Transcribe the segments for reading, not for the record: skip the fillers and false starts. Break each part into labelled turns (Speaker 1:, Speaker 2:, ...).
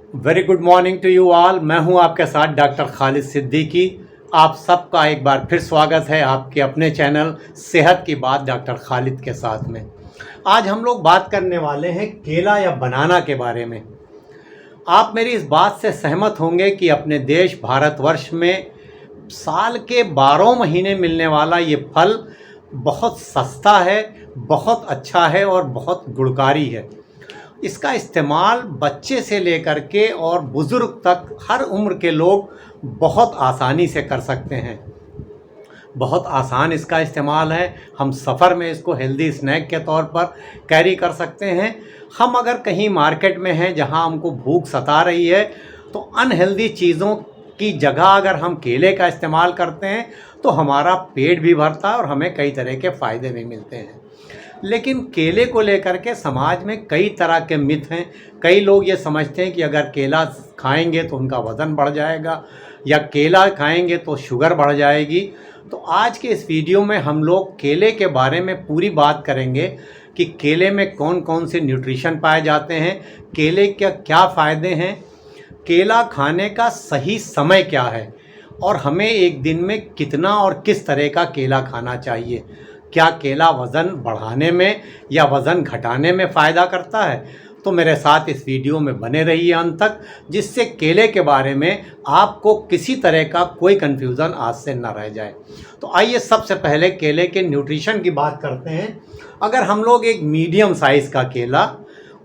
Speaker 1: Very good morning to you all. मैं हूं आपके साथ डॉक्टर खालिद सिद्दीकी। आप सबका एक बार फिर स्वागत है आपके अपने चैनल सेहत की बात डॉक्टर खालिद के साथ में। आज हम लोग बात करने वाले हैं केला या बनाना के बारे में। आप मेरी इस बात से सहमत होंगे कि अपने देश भारतवर्ष में साल के 12 महीने मिलने वाला ये फल बहुत सस्ता है, बहुत अच्छा है और बहुत गुणकारी है। इसका इस्तेमाल बच्चे से लेकर के और बुज़ुर्ग तक हर उम्र के लोग बहुत आसानी से कर सकते हैं। बहुत आसान इसका इस्तेमाल है। हम सफ़र में इसको हेल्दी स्नैक के तौर पर कैरी कर सकते हैं। हम अगर कहीं मार्केट में हैं जहां हमको भूख सता रही है तो अनहेल्दी चीज़ों की जगह अगर हम केले का इस्तेमाल करते हैं तो हमारा पेट भी भरता है और हमें कई तरह के फ़ायदे भी मिलते हैं। लेकिन केले को लेकर के समाज में कई तरह के मिथ हैं। कई लोग ये समझते हैं कि अगर केला खाएंगे तो उनका वज़न बढ़ जाएगा या केला खाएंगे तो शुगर बढ़ जाएगी। तो आज के इस वीडियो में हम लोग केले के बारे में पूरी बात करेंगे कि केले में कौन कौन से न्यूट्रिशन पाए जाते हैं, केले के क्या फ़ायदे हैं, केला खाने का सही समय क्या है और हमें एक दिन में कितना और किस तरह का केला खाना चाहिए। क्या केला वज़न बढ़ाने में या वज़न घटाने में फ़ायदा करता है? तो मेरे साथ इस वीडियो में बने रहिए अंत तक, जिससे केले के बारे में आपको किसी तरह का कोई कन्फ्यूज़न आज से न रह जाए। तो आइए सबसे पहले केले के न्यूट्रिशन की बात करते हैं। अगर हम लोग एक मीडियम साइज़ का केला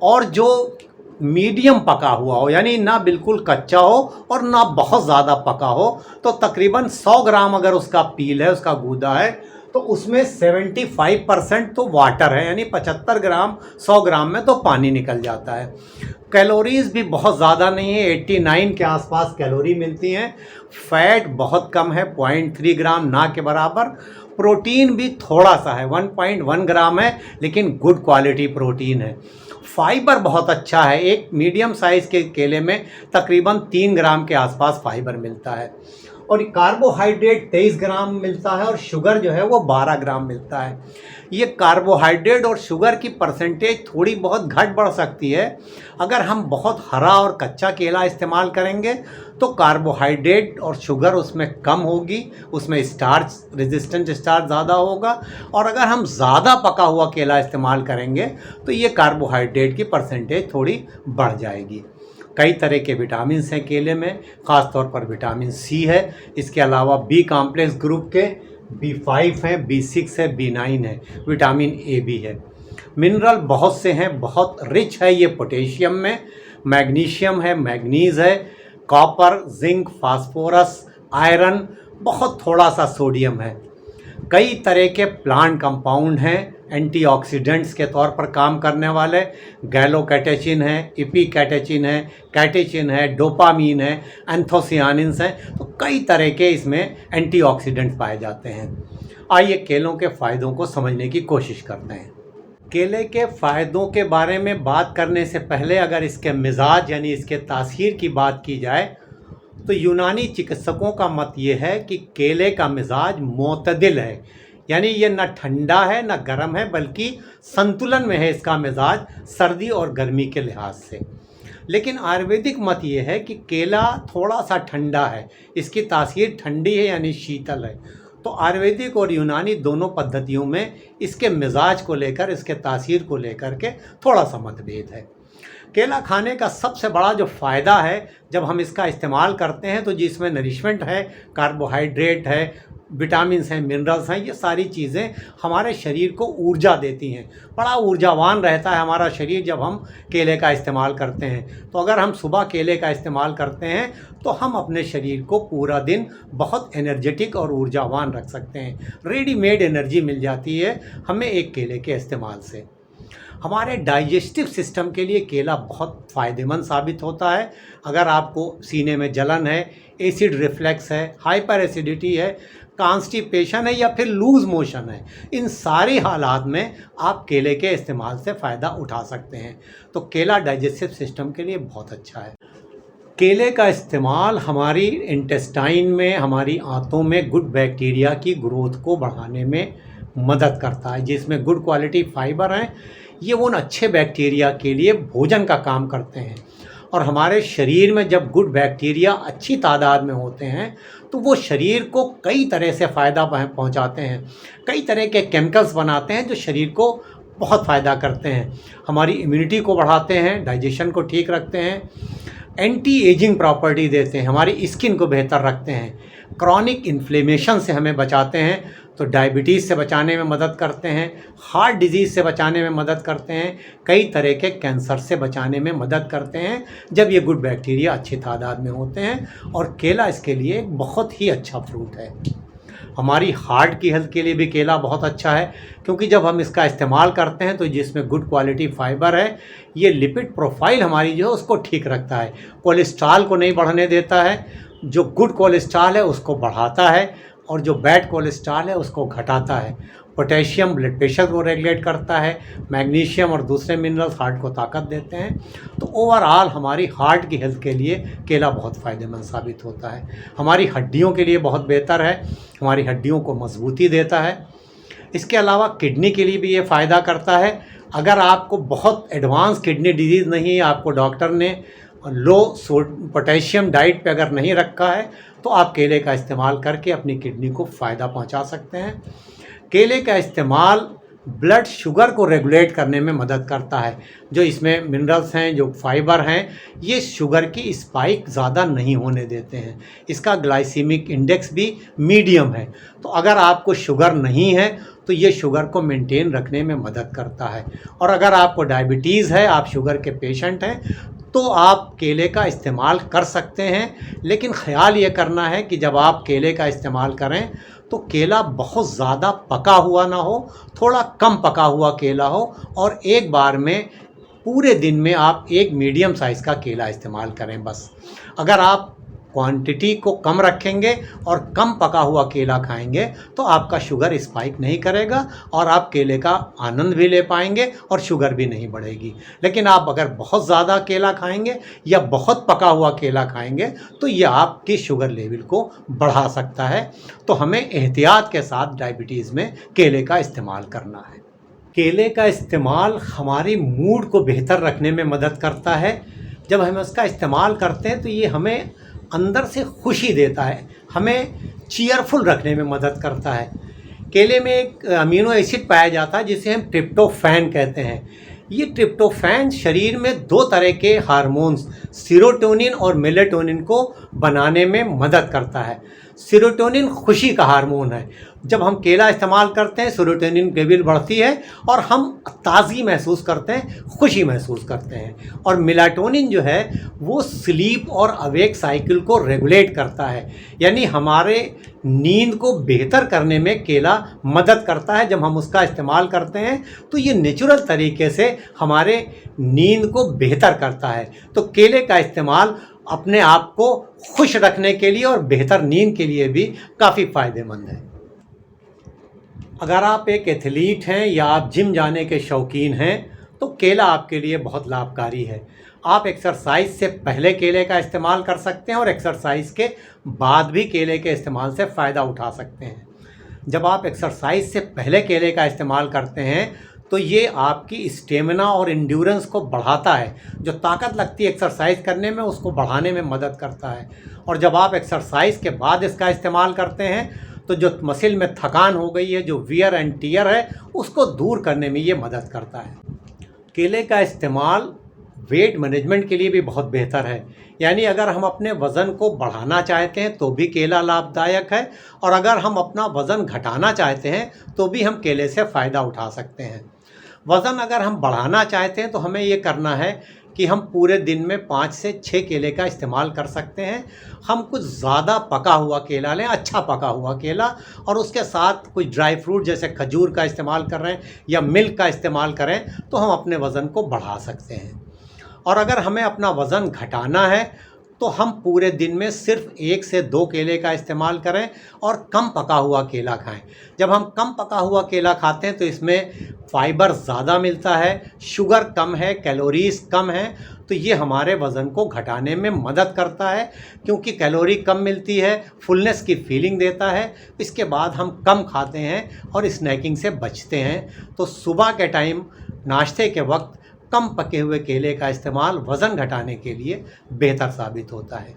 Speaker 1: और जो मीडियम पका हुआ हो, यानी ना बिल्कुल कच्चा हो और ना बहुत ज़्यादा पका हो, तो तकरीबन 100 ग्राम अगर उसका पील है, उसका गूदा है, तो उसमें 75% तो वाटर है, यानी 75 ग्राम 100 ग्राम में तो पानी निकल जाता है। कैलोरीज़ भी बहुत ज़्यादा नहीं है, 89 के आसपास कैलोरी मिलती हैं। फैट बहुत कम है, 0.3 ग्राम, ना के बराबर। प्रोटीन भी थोड़ा सा है, 1.1 ग्राम है, लेकिन गुड क्वालिटी प्रोटीन है। फाइबर बहुत अच्छा है, एक मीडियम साइज़ के केले में तकरीबन 3 ग्राम के आसपास फाइबर मिलता है। और कार्बोहाइड्रेट 23 ग्राम मिलता है और शुगर जो है वो 12 ग्राम मिलता है। ये कार्बोहाइड्रेट और शुगर की परसेंटेज थोड़ी बहुत घट बढ़ सकती है। अगर हम बहुत हरा और कच्चा केला इस्तेमाल करेंगे तो कार्बोहाइड्रेट और शुगर उसमें कम होगी, उसमें स्टार्च, रेजिस्टेंट स्टार्च ज़्यादा होगा। और अगर हम ज़्यादा पका हुआ केला इस्तेमाल करेंगे तो ये कार्बोहाइड्रेट की परसेंटेज थोड़ी बढ़ जाएगी। कई तरह के विटामिन हैं केले में, ख़ास तौर पर विटामिन सी है। इसके अलावा बी कॉम्प्लेक्स ग्रुप के B5 हैं, B6 है, B9 है, विटामिन ए भी है। मिनरल बहुत से हैं, बहुत रिच है ये पोटेशियम में, मैग्नीशियम है, मैग्नीज़ है, कॉपर, जिंक, फास्फोरस, आयरन, बहुत थोड़ा सा सोडियम है। कई तरह के प्लांट कंपाउंड हैं एंटीऑक्सीडेंट्स के तौर पर काम करने वाले। गैलोकैटेचिन है, इपीकैटेचिन है, कैटेचिन है, डोपामीन है, एंथोसियानिन्स हैं। तो कई तरह के इसमें एंटीऑक्सीडेंट्स पाए जाते हैं। आइए केलों के फ़ायदों को समझने की कोशिश करते हैं। केले के फ़ायदों के बारे में बात करने से पहले अगर इसके मिजाज यानी इसके तासीर की बात की जाए तो यूनानी चिकित्सकों का मत ये है कि केले का मिजाज मोतदिल है, यानी ये न ठंडा है न गर्म है, बल्कि संतुलन में है इसका मिजाज सर्दी और गर्मी के लिहाज से। लेकिन आयुर्वेदिक मत ये है कि केला थोड़ा सा ठंडा है, इसकी तासीर ठंडी है यानी शीतल है। तो आयुर्वेदिक और यूनानी दोनों पद्धतियों में इसके मिजाज को लेकर, इसके तासीर को लेकर के थोड़ा सा मतभेद है। केला खाने का सबसे बड़ा जो फ़ायदा है, जब हम इसका इस्तेमाल करते हैं तो जिसमें नरिशमेंट है, कार्बोहाइड्रेट है, विटामिन्स हैं, मिनरल्स हैं, ये सारी चीज़ें हमारे शरीर को ऊर्जा देती हैं। बड़ा ऊर्जावान रहता है हमारा शरीर जब हम केले का इस्तेमाल करते हैं। तो अगर हम सुबह केले का इस्तेमाल करते हैं तो हम अपने शरीर को पूरा दिन बहुत एनर्जेटिक और ऊर्जावान रख सकते हैं। रेडीमेड एनर्जी मिल जाती है हमें एक केले के इस्तेमाल से। हमारे डाइजेस्टिव सिस्टम के लिए केला बहुत फ़ायदेमंद साबित होता है। अगर आपको सीने में जलन है, एसिड रिफ्लेक्स है, हाइपर एसिडिटी है, कॉन्स्टिपेशन है या फिर लूज़ मोशन है, इन सारी हालात में आप केले के इस्तेमाल से फ़ायदा उठा सकते हैं। तो केला डाइजेस्टिव सिस्टम के लिए बहुत अच्छा है। केले का इस्तेमाल हमारी इंटेस्टाइन में, हमारी आंतों में गुड बैक्टीरिया की ग्रोथ को बढ़ाने में मदद करता है, जिसमें गुड क्वालिटी फाइबर हैं। ये उन अच्छे बैक्टीरिया के लिए भोजन का काम करते हैं और हमारे शरीर में जब गुड बैक्टीरिया अच्छी तादाद में होते हैं तो वो शरीर को कई तरह से फ़ायदा पहुंचाते हैं, कई तरह के केमिकल्स बनाते हैं जो शरीर को बहुत फ़ायदा करते हैं, हमारी इम्यूनिटी को बढ़ाते हैं, डाइजेशन को ठीक रखते हैं, एंटी एजिंग प्रॉपर्टी देते हैं, हमारी स्किन को बेहतर रखते हैं, क्रॉनिक इन्फ्लेमेशन से हमें बचाते हैं, तो डायबिटीज़ से बचाने में मदद करते हैं, हार्ट डिजीज़ से बचाने में मदद करते हैं, कई तरह के कैंसर से बचाने में मदद करते हैं जब ये गुड बैक्टीरिया अच्छी तादाद में होते हैं। और केला इसके लिए एक बहुत ही अच्छा फ्रूट है। हमारी हार्ट की हेल्थ के लिए भी केला बहुत अच्छा है, क्योंकि जब हम इसका इस्तेमाल करते हैं तो जिसमें गुड क्वालिटी फाइबर है, ये लिपिड प्रोफाइल हमारी जो है उसको ठीक रखता है, कोलेस्ट्रॉल को नहीं बढ़ने देता है, जो गुड कोलेस्ट्रॉल है उसको बढ़ाता है और जो बैड कोलेस्ट्रॉल है उसको घटाता है। पोटेशियम ब्लड प्रेशर को रेगुलेट करता है, मैग्नीशियम और दूसरे मिनरल्स हार्ट को ताकत देते हैं। तो ओवरऑल हमारी हार्ट की हेल्थ के लिए केला बहुत फ़ायदेमंद साबित होता है। हमारी हड्डियों के लिए बहुत बेहतर है, हमारी हड्डियों को मजबूती देता है। इसके अलावा किडनी के लिए भी ये फ़ायदा करता है। अगर आपको बहुत एडवांस किडनी डिजीज़ नहीं है, आपको डॉक्टर ने लो पोटेशियम डाइट पे अगर नहीं रखा है, तो आप केले का इस्तेमाल करके अपनी किडनी को फ़ायदा पहुंचा सकते हैं। केले का इस्तेमाल ब्लड शुगर को रेगुलेट करने में मदद करता है। जो इसमें मिनरल्स हैं, जो फाइबर हैं, ये शुगर की स्पाइक ज़्यादा नहीं होने देते हैं। इसका ग्लाइसीमिक इंडेक्स भी मीडियम है, तो अगर आपको शुगर नहीं है तो ये शुगर को मेंटेन रखने में मदद करता है। और अगर आपको डायबिटीज़ है, आप शुगर के पेशेंट हैं, तो आप केले का इस्तेमाल कर सकते हैं। लेकिन ख़याल ये करना है कि जब आप केले का इस्तेमाल करें तो केला बहुत ज़्यादा पका हुआ ना हो, थोड़ा कम पका हुआ केला हो, और एक बार में पूरे दिन में आप एक मीडियम साइज़ का केला इस्तेमाल करें बस। अगर आप क्वांटिटी को कम रखेंगे और कम पका हुआ केला खाएंगे तो आपका शुगर स्पाइक नहीं करेगा और आप केले का आनंद भी ले पाएंगे और शुगर भी नहीं बढ़ेगी। लेकिन आप अगर बहुत ज़्यादा केला खाएंगे या बहुत पका हुआ केला खाएंगे तो ये आपकी शुगर लेवल को बढ़ा सकता है। तो हमें एहतियात के साथ डायबिटीज़ में केले का इस्तेमाल करना है। केले का इस्तेमाल हमारी मूड को बेहतर रखने में मदद करता है। जब हम इसका इस्तेमाल करते हैं तो ये हमें अंदर से खुशी देता है, हमें चीयरफुल रखने में मदद करता है। केले में एक अमीनो एसिड पाया जाता है जिसे हम ट्रिप्टोफैन कहते हैं। ये ट्रिप्टोफैन शरीर में दो तरह के हार्मोन्स सीरोटोनिन और मेलेटोनिन को बनाने में मदद करता है। सीरोटोनिन खुशी का हार्मोन है। जब हम केला इस्तेमाल करते हैं सीरोटोनिन लेवल बढ़ती है और हम ताज़गी महसूस करते हैं, खुशी महसूस करते हैं। और मेलाटोनिन जो है वो स्लीप और अवेक साइकिल को रेगुलेट करता है, यानी हमारे नींद को बेहतर करने में केला मदद करता है। जब हम उसका इस्तेमाल करते हैं तो ये नेचुरल तरीके से हमारे नींद को बेहतर करता है। तो केले का इस्तेमाल अपने आप को खुश रखने के लिए और बेहतर नींद के लिए भी काफ़ी फ़ायदेमंद है। अगर आप एक एथलीट हैं या आप जिम जाने के शौकीन हैं तो केला आपके लिए बहुत लाभकारी है। आप एक्सरसाइज से पहले केले का इस्तेमाल कर सकते हैं और एक्सरसाइज के बाद भी केले के इस्तेमाल से फ़ायदा उठा सकते हैं। जब आप एक्सरसाइज से पहले केले का इस्तेमाल करते हैं तो ये आपकी स्टेमिना और इंड्योरेंस को बढ़ाता है। जो ताकत लगती है एक्सरसाइज करने में उसको बढ़ाने में मदद करता है। और जब आप एक्सरसाइज के बाद इसका इस्तेमाल करते हैं तो जो मसल में थकान हो गई है, जो वियर एंड टियर है, उसको दूर करने में ये मदद करता है। केले का इस्तेमाल वेट मैनेजमेंट के लिए भी बहुत बेहतर है। यानी अगर हम अपने वज़न को बढ़ाना चाहते हैं तो भी केला लाभदायक है, और अगर हम अपना वज़न घटाना चाहते हैं तो भी हम केले से फ़ायदा उठा सकते हैं। वज़न अगर हम बढ़ाना चाहते हैं तो हमें ये करना है कि हम पूरे दिन में 5 से 6 केले का इस्तेमाल कर सकते हैं। हम कुछ ज़्यादा पका हुआ केला लें, अच्छा पका हुआ केला, और उसके साथ कुछ ड्राई फ्रूट जैसे खजूर का इस्तेमाल कर रहे हैं या मिल्क का इस्तेमाल करें तो हम अपने वज़न को बढ़ा सकते हैं। और अगर हमें अपना वज़न घटाना है तो हम पूरे दिन में सिर्फ 1 से 2 केले का इस्तेमाल करें और कम पका हुआ केला खाएं। जब हम कम पका हुआ केला खाते हैं तो इसमें फाइबर ज़्यादा मिलता है, शुगर कम है, कैलोरीज कम है, तो ये हमारे वज़न को घटाने में मदद करता है। क्योंकि कैलोरी कम मिलती है, फुलनेस की फीलिंग देता है। इसके बाद हम कम खाते हैं और स्नैकिंग से बचते हैं। तो सुबह के टाइम नाश्ते के वक्त कम पके हुए केले का इस्तेमाल वज़न घटाने के लिए बेहतर साबित होता है।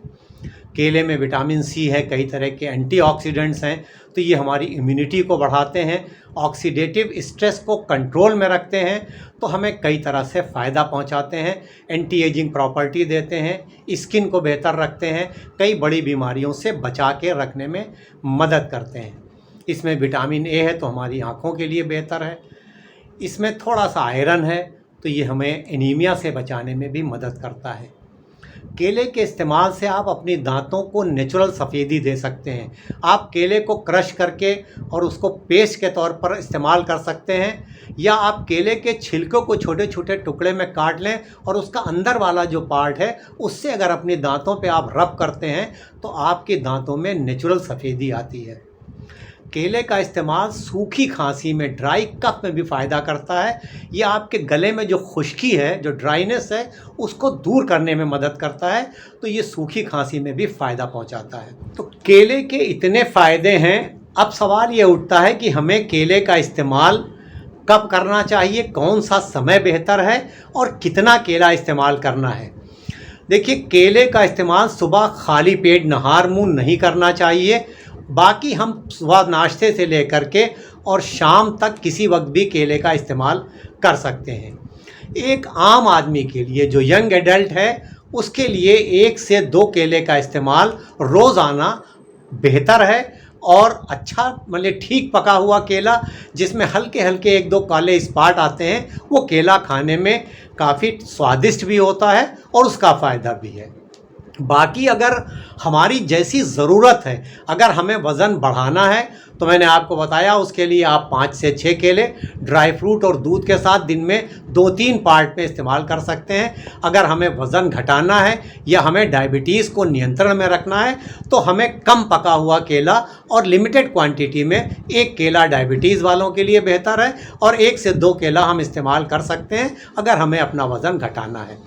Speaker 1: केले में विटामिन सी है, कई तरह के एंटीऑक्सीडेंट्स हैं, तो ये हमारी इम्यूनिटी को बढ़ाते हैं, ऑक्सीडेटिव स्ट्रेस को कंट्रोल में रखते हैं, तो हमें कई तरह से फ़ायदा पहुंचाते हैं, एंटी एजिंग प्रॉपर्टी देते हैं, स्किन को बेहतर रखते हैं, कई बड़ी बीमारियों से बचा के रखने में मदद करते हैं। इसमें विटामिन ए है तो हमारी आँखों के लिए बेहतर है। इसमें थोड़ा सा आयरन है तो ये हमें एनीमिया से बचाने में भी मदद करता है। केले के इस्तेमाल से आप अपनी दांतों को नेचुरल सफ़ेदी दे सकते हैं। आप केले को क्रश करके और उसको पेस्ट के तौर पर इस्तेमाल कर सकते हैं, या आप केले के छिलकों को छोटे छोटे टुकड़े में काट लें और उसका अंदर वाला जो पार्ट है उससे अगर अपनी दांतों पे आप रब करते हैं तो आपके दांतों में नेचुरल सफ़ेदी आती है। केले का इस्तेमाल सूखी खांसी में, ड्राई कफ में भी फ़ायदा करता है। ये आपके गले में जो खुश्की है, जो ड्राइनेस है, उसको दूर करने में मदद करता है, तो ये सूखी खांसी में भी फ़ायदा पहुंचाता है। तो केले के इतने फ़ायदे हैं। अब सवाल ये उठता है कि हमें केले का इस्तेमाल कब करना चाहिए, कौन सा समय बेहतर है और कितना केला इस्तेमाल करना है। देखिए, केले का इस्तेमाल सुबह खाली पेट नहार मुँह नहीं करना चाहिए। बाकी हम सुबह नाश्ते से लेकर के और शाम तक किसी वक्त भी केले का इस्तेमाल कर सकते हैं। एक आम आदमी के लिए, जो यंग एडल्ट है, उसके लिए 1 से 2 केले का इस्तेमाल रोज़ाना बेहतर है। और अच्छा, मतलब ठीक पका हुआ केला जिसमें हल्के हल्के 1-2 काले स्पॉट आते हैं, वो केला खाने में काफ़ी स्वादिष्ट भी होता है और उसका फ़ायदा भी है। बाकी अगर हमारी जैसी ज़रूरत है, अगर हमें वज़न बढ़ाना है तो मैंने आपको बताया, उसके लिए आप 5 से 6 केले ड्राई फ्रूट और दूध के साथ दिन में 2-3 पार्ट में इस्तेमाल कर सकते हैं। अगर हमें वज़न घटाना है या हमें डायबिटीज़ को नियंत्रण में रखना है तो हमें कम पका हुआ केला और लिमिटेड क्वांटिटी में 1 केला डायबिटीज़ वालों के लिए बेहतर है और 1 से 2 केला हम इस्तेमाल कर सकते हैं अगर हमें अपना वज़न घटाना है।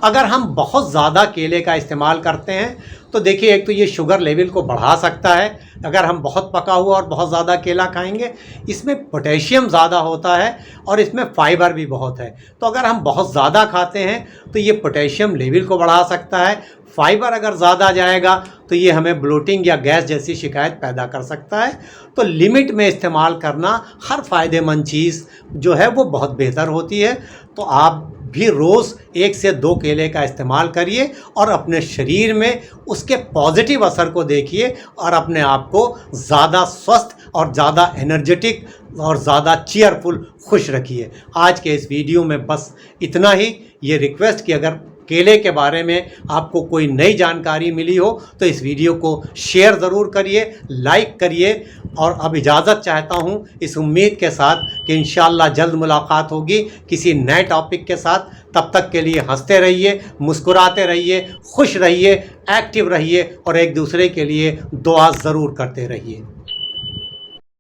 Speaker 1: अगर हम बहुत ज़्यादा केले का इस्तेमाल करते हैं तो देखिए, एक तो ये शुगर लेवल को बढ़ा सकता है। अगर हम बहुत पका हुआ और बहुत ज़्यादा केला खाएंगे, इसमें पोटेशियम ज़्यादा होता है और इसमें फाइबर भी बहुत है, तो अगर हम बहुत ज़्यादा खाते हैं तो ये पोटेशियम लेवल को बढ़ा सकता है। फाइबर अगर ज़्यादा जाएगा तो ये हमें ब्लोटिंग या गैस जैसी शिकायत पैदा कर सकता है। तो लिमिट में इस्तेमाल करना हर फ़ायदेमंद चीज़ जो है वो बहुत बेहतर होती है। तो आप भी रोज़ 1 से 2 केले का इस्तेमाल करिए और अपने शरीर में उसके पॉजिटिव असर को देखिए और अपने आप को ज़्यादा स्वस्थ और ज़्यादा एनर्जेटिक और ज़्यादा चीयरफुल खुश रखिए। आज के इस वीडियो में बस इतना ही। ये रिक्वेस्ट कि अगर केले के बारे में आपको कोई नई जानकारी मिली हो तो इस वीडियो को शेयर ज़रूर करिए, लाइक करिए। और अब इजाज़त चाहता हूँ इस उम्मीद के साथ कि इंशाअल्लाह जल्द मुलाकात होगी किसी नए टॉपिक के साथ। तब तक के लिए हंसते रहिए, मुस्कुराते रहिए, खुश रहिए, एक्टिव रहिए और एक दूसरे के लिए दुआ ज़रूर करते रहिए।